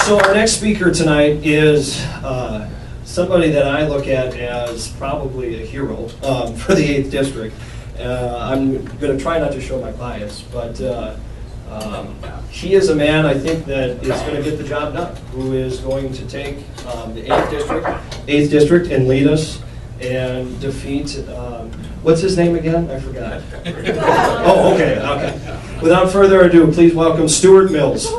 So our next speaker tonight is somebody that I look at as probably a hero for the 8th District. I'm going to try not to show my bias, but he is a man I think that is going to get the job done, who is going to take the 8th District and lead us and defeat, what's his name again? I forgot. Oh, okay. Without further ado, please welcome Stuart Mills.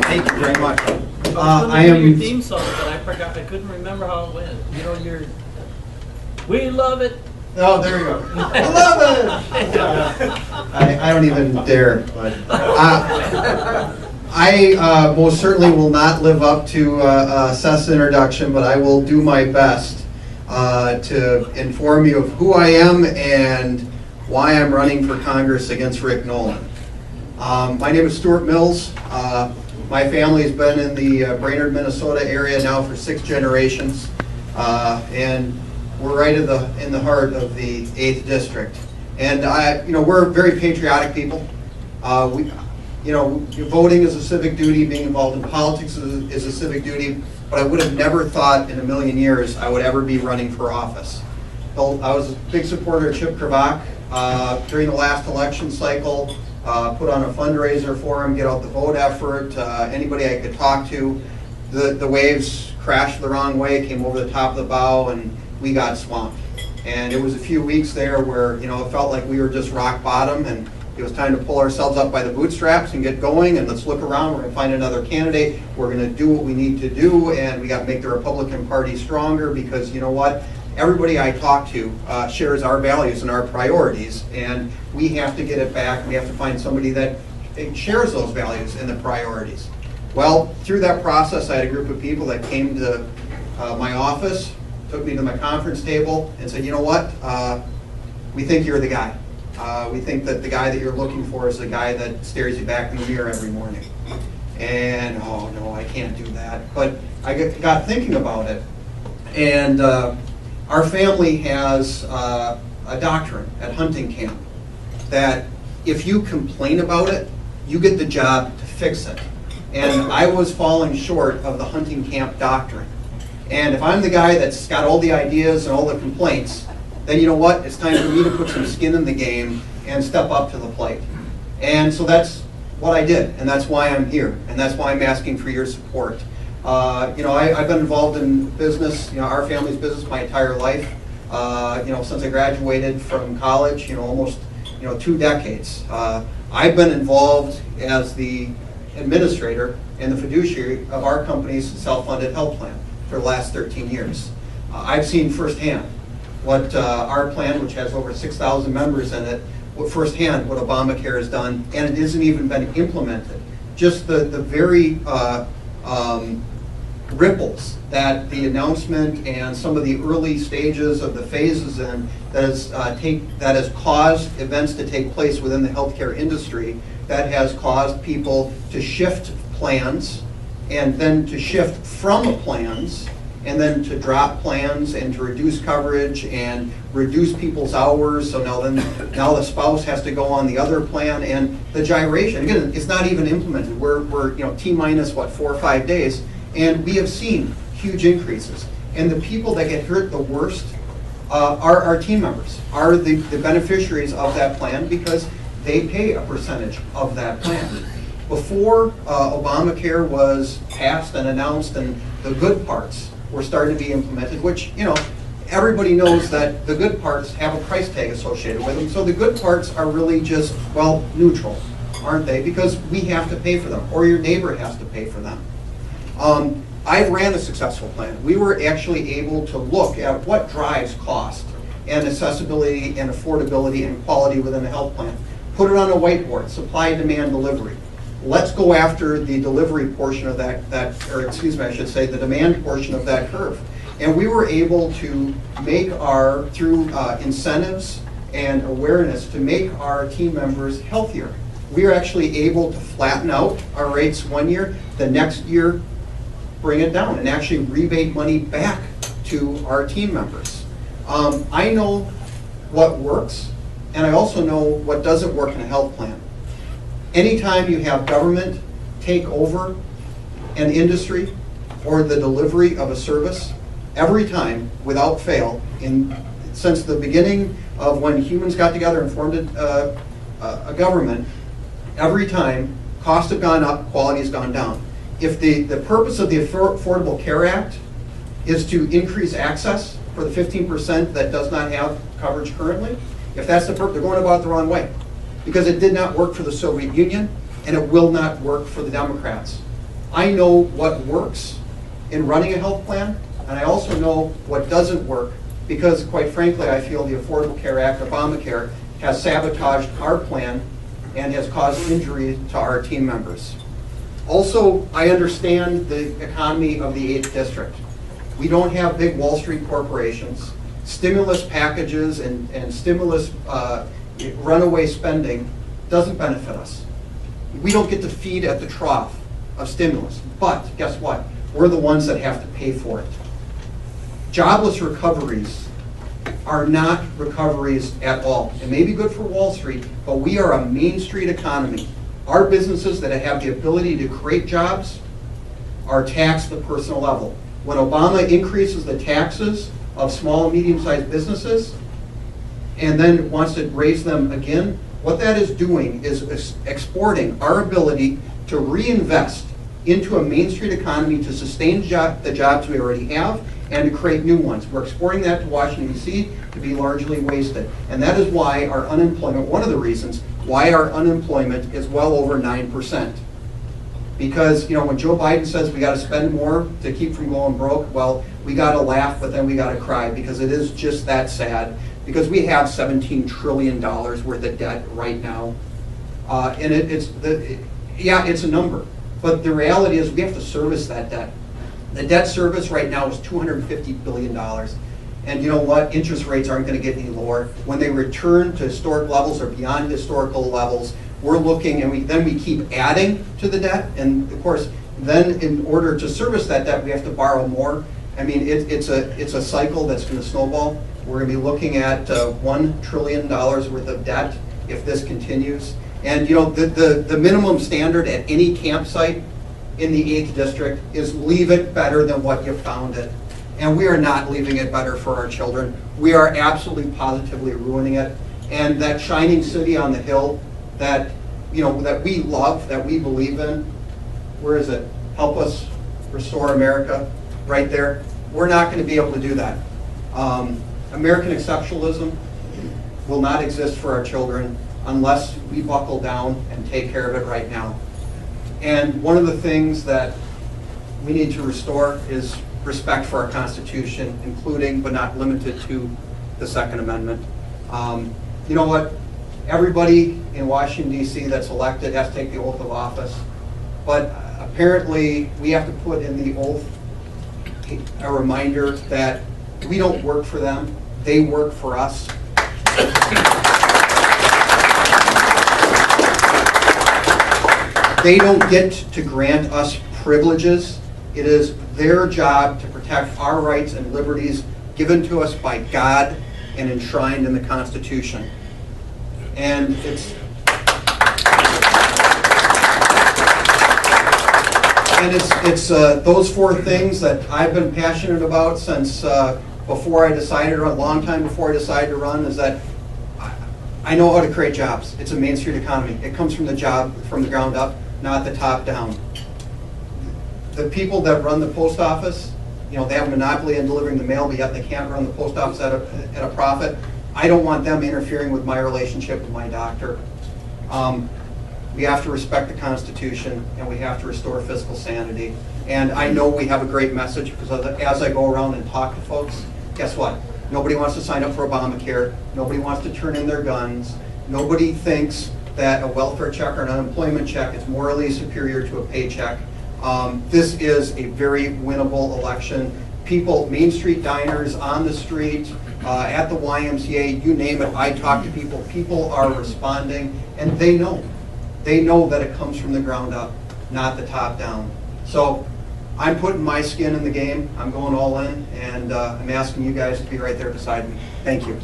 Thank you very much. I am your theme song, but I forgot. I couldn't remember how it went. You know, we love it. Oh, there you go. I love it. I don't even dare. But I most certainly will not live up to Seth's introduction, but I will do my best to inform you of who I am and why I'm running for Congress against Rick Nolan. My name is Stuart Mills. My family has been in the Brainerd, Minnesota area now for 6 generations, and we're right in the heart of the 8th District. And we're very patriotic people. Voting is a civic duty. Being involved in politics is a civic duty. But I would have never thought in a million years I would ever be running for office. I was a big supporter of Chip Kanabec during the last election cycle. Put on a fundraiser for him, get out the vote effort. Anybody I could talk to, the waves crashed the wrong way, came over the top of the bow, and we got swamped. And it was a few weeks there where it felt like we were just rock bottom, and it was time to pull ourselves up by the bootstraps and get going. And let's look around. We're going to find another candidate. We're going to do what we need to do, and we got to make the Republican Party stronger because you know what? Everybody I talk to shares our values and our priorities, and we have to get it back. We have to find somebody that shares those values and the priorities. Well, through that process, I had a group of people that came to my office, took me to my conference table, and said, you know what, we think you're the guy. We think that the guy that you're looking for is the guy that stares you back in the mirror every morning. And, oh, no, I can't do that. But I got thinking about it, and our family has a doctrine at hunting camp that if you complain about it, you get the job to fix it. And I was falling short of the hunting camp doctrine. And if I'm the guy that's got all the ideas and all the complaints, then you know what? It's time for me to put some skin in the game and step up to the plate. And so that's what I did, and that's why I'm here, and that's why I'm asking for your support. I've been involved in business, our family's business my entire life. Since I graduated from college, almost 2 decades. I've been involved as the administrator and the fiduciary of our company's self-funded health plan for the last 13 years. I've seen firsthand what our plan, which has over 6,000 members in it, firsthand what Obamacare has done, and it hasn't even been implemented. Just the very ripples that the announcement and some of the early stages of the phases in that has caused events to take place within the healthcare industry, that has caused people to shift plans and then to shift from plans and then to drop plans and to reduce coverage and reduce people's hours. So now the spouse has to go on the other plan, and the gyration, again, it's not even implemented. We're T-minus 4 or 5 days, and we have seen huge increases. And the people that get hurt the worst are our team members, are the beneficiaries of that plan because they pay a percentage of that plan. Before Obamacare was passed and announced and the good parts were starting to be implemented, which, everybody knows that the good parts have a price tag associated with them. So the good parts are really just, neutral, aren't they? Because we have to pay for them, or your neighbor has to pay for them. I ran a successful plan. We were actually able to look at what drives cost and accessibility and affordability and quality within a health plan. Put it on a whiteboard, supply, demand, delivery. Let's go after the delivery portion of the demand portion of that curve. And we were able to make through incentives and awareness, to make our team members healthier. We are actually able to flatten out our rates 1 year, the next year bring it down and actually rebate money back to our team members. I know what works and I also know what doesn't work in a health plan. Anytime you have government take over an industry or the delivery of a service, every time, without fail, since the beginning of when humans got together and formed a government, every time costs have gone up, quality has gone down. If the purpose of the Affordable Care Act is to increase access for the 15% that does not have coverage currently, if that's the purpose, they're going about it the wrong way. Because it did not work for the Soviet Union, and it will not work for the Democrats. I know what works in running a health plan, and I also know what doesn't work, because quite frankly, I feel the Affordable Care Act, Obamacare, has sabotaged our plan and has caused injury to our team members. Also, I understand the economy of the 8th District. We don't have big Wall Street corporations. Stimulus packages and stimulus runaway spending doesn't benefit us. We don't get to feed at the trough of stimulus. But guess what? We're the ones that have to pay for it. Jobless recoveries are not recoveries at all. It may be good for Wall Street, but we are a Main Street economy. Our businesses that have the ability to create jobs are taxed at the personal level. When Obama increases the taxes of small and medium-sized businesses and then wants to raise them again, what that is doing is exporting our ability to reinvest into a Main Street economy to sustain the jobs we already have and to create new ones. We're exporting that to Washington, D.C. to be largely wasted. And that is why our unemployment, one of the reasons why our unemployment is well over 9%. Because, you know, when Joe Biden says we got to spend more to keep from going broke, well, we got to laugh, but then we got to cry, because it is just that sad. Because we have $17 trillion worth of debt right now. And it's a number. But the reality is we have to service that debt. The debt service right now is $250 billion. And you know what? Interest rates aren't going to get any lower. When they return to historic levels or beyond historical levels, we're looking, and then we keep adding to the debt. And of course, then in order to service that debt, we have to borrow more. I mean, it's a cycle that's going to snowball. We're going to be looking at $1 trillion worth of debt if this continues. And you know, the minimum standard at any campsite in the 8th District is leave it better than what you found it. And we are not leaving it better for our children. We are absolutely positively ruining it. And that shining city on the hill that, you know, that we love, that we believe in, where is it? Help us restore America, right there. We're not going to be able to do that. American exceptionalism will not exist for our children unless we buckle down and take care of it right now. And one of the things that we need to restore is respect for our Constitution, including but not limited to the Second Amendment. You know what? Everybody in Washington, D.C. that's elected has to take the oath of office. But apparently we have to put in the oath a reminder that we don't work for them, they work for us. They don't get to grant us privileges. It is their job to protect our rights and liberties given to us by God and enshrined in the Constitution. And it's those four things that I've been passionate about since before I decided to run, a long time before I decided to run, is that I know how to create jobs. It's a Main Street economy. It comes from the ground up, not the top down. The people that run the post office, you know, they have a monopoly in delivering the mail, but yet they can't run the post office at a profit. I don't want them interfering with my relationship with my doctor. We have to respect the Constitution, and we have to restore fiscal sanity. And I know we have a great message, because as I go around and talk to folks, guess what? Nobody wants to sign up for Obamacare. Nobody wants to turn in their guns. Nobody thinks that a welfare check or an unemployment check is morally superior to a paycheck. This is a very winnable election. People, Main Street diners, on the street, at the YMCA, you name it, I talk to people. People are responding, and they know. They know that it comes from the ground up, not the top down. So I'm putting my skin in the game. I'm going all in, and I'm asking you guys to be right there beside me. Thank you.